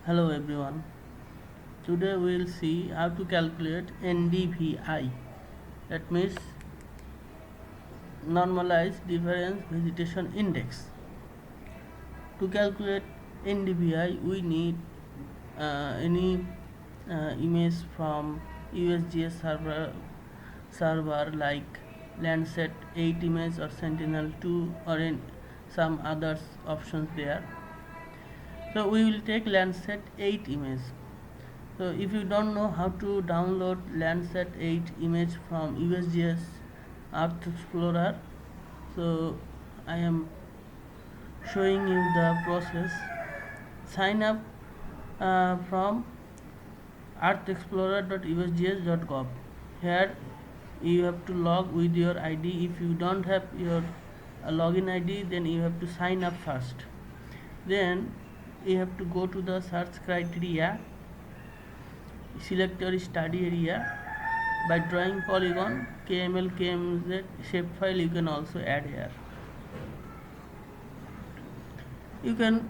Hello everyone. Today we will see how to calculate NDVI. That means Normalized Difference Vegetation Index. To calculate NDVI, we need any image from USGS server like LandSat 8 image or Sentinel-2 or in some others options there. So we will take LandSat 8 image. So if you don't know how to download LandSat 8 image from USGS Earth Explorer, so I am showing you the process. Sign up from earthexplorer.usgs.gov. Here you have to log with your ID. If you don't have your login ID, then you have to sign up first. Then you have to go to the search criteria, select your study area. By drawing polygon, KML, KMZ shapefile you can also add here. You can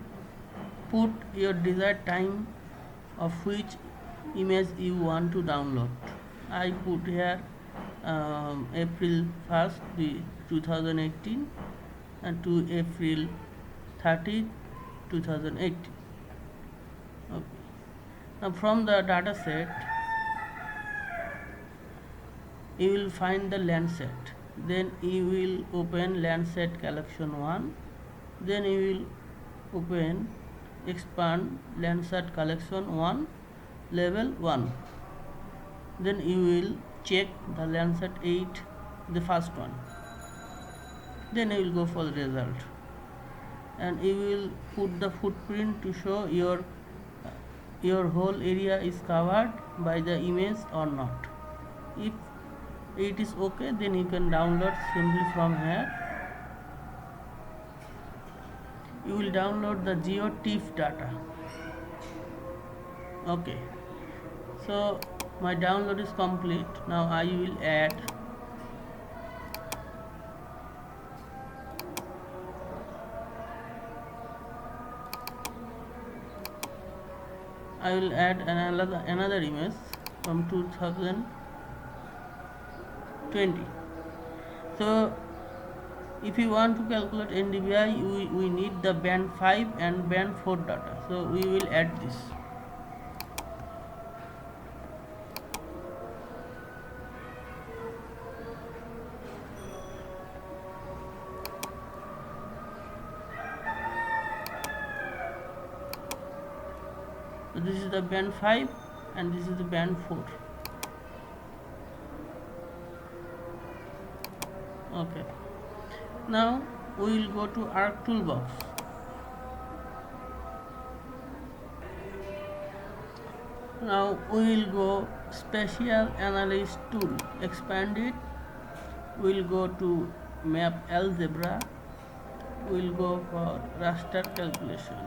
put your desired time of which image you want to download. I put here April 1st 2018 and to April 30 2018. Okay. Now from the data set you will find the LandSat. Then you will open LandSat collection 1. Then you will open expand LandSat collection 1 level 1. Then you will check the LandSat 8, the first one. Then you will go for the result, and you will put the footprint to show your whole area is covered by the image or not. If it is okay, then you can download simply from here. You will download the GeoTIFF data. Okay, so my download is complete. Now I will add another image from 2020. So if you want to calculate NDVI, we need the band 5 and band 4 data. So we will add this. So this is the band 5 and this is the band 4. Okay. Now we will go to Arc toolbox. Now we will go Spatial Analysis tool, expand it. We will go to Map Algebra. We will go for raster calculation.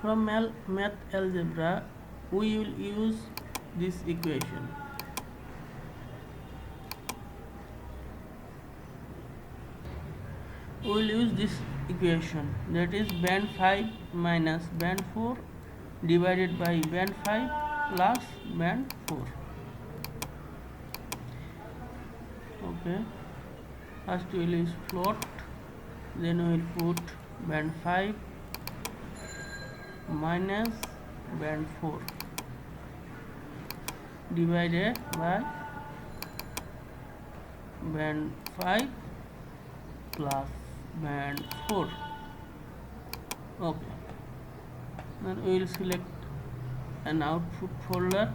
From Math Algebra, we will use this equation. We will use this equation, that is band 5 minus band 4 divided by band 5 plus band 4. Okay, first we will use float, then we will put band 5 minus band 4 divided by band 5 plus band 4. Okay, then we will select an output folder.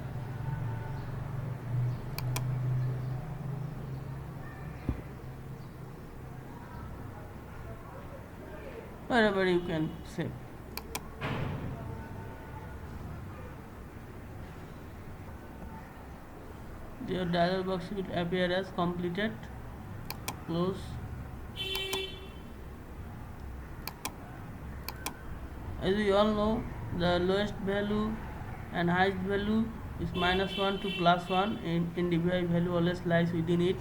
Wherever you can save. Your dialog box will appear as completed. Close. As we all know, the lowest value and highest value is -1 to +1, and NDVI value always lies within it.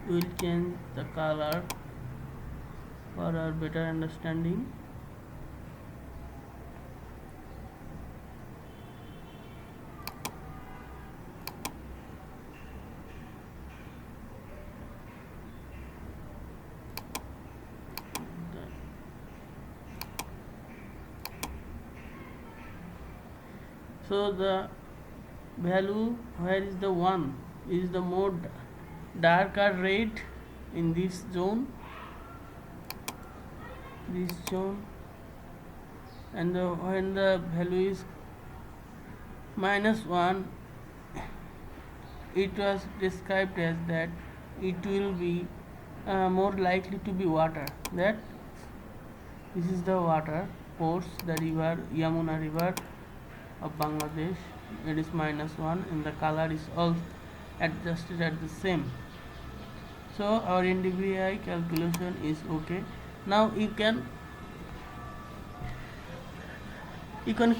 We will change the color for our better understanding. So the value where is the 1 is the more darker red in this zone, and when the value is -1, it was described as that it will be more likely to be water. That this is the water course, the river Yamuna river of Bangladesh. It is -1 and the color is all adjusted at the same. So our NDVI calculation is okay. Now you can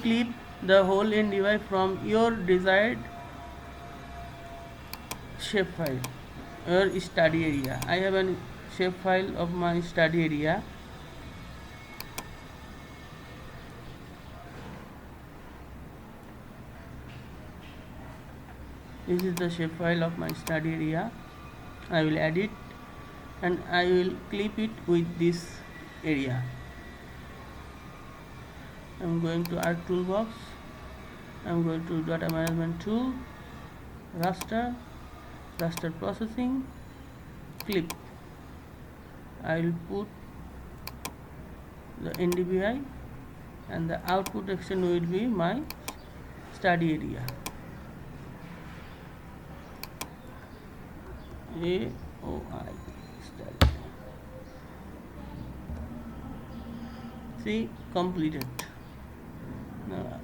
clip the whole NDVI from your desired shapefile, your study area. I have a shapefile of my study area. This is the shapefile of my study area. I will add it and I will clip it with this area. I am going to Arc Toolbox. I am going to Data Management Tool, Raster Processing, Clip. I will put the NDVI and the output action will be my study area. AOI study. See, completed. Now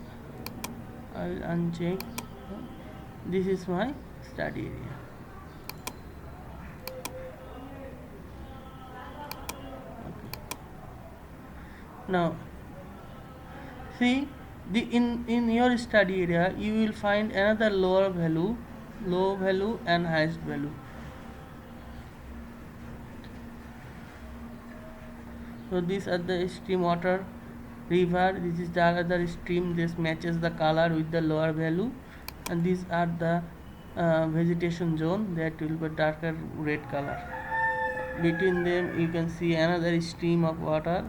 I will uncheck. This is my study area. Okay. Now see, in your study area you will find another low value and highest value. So these are the stream water river, this is the other stream. This matches the color with the lower value, and these are the vegetation zone that will be darker red color. Between them you can see another stream of water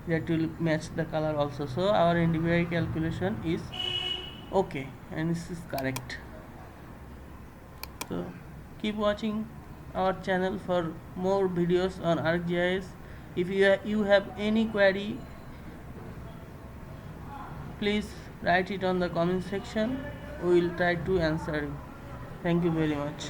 that will match the color also. So our NDVI calculation is okay and this is correct. So keep watching our channel for more videos on ArcGIS. If you have any query, please write it on the comment section. We will try to answer you. Thank you very much.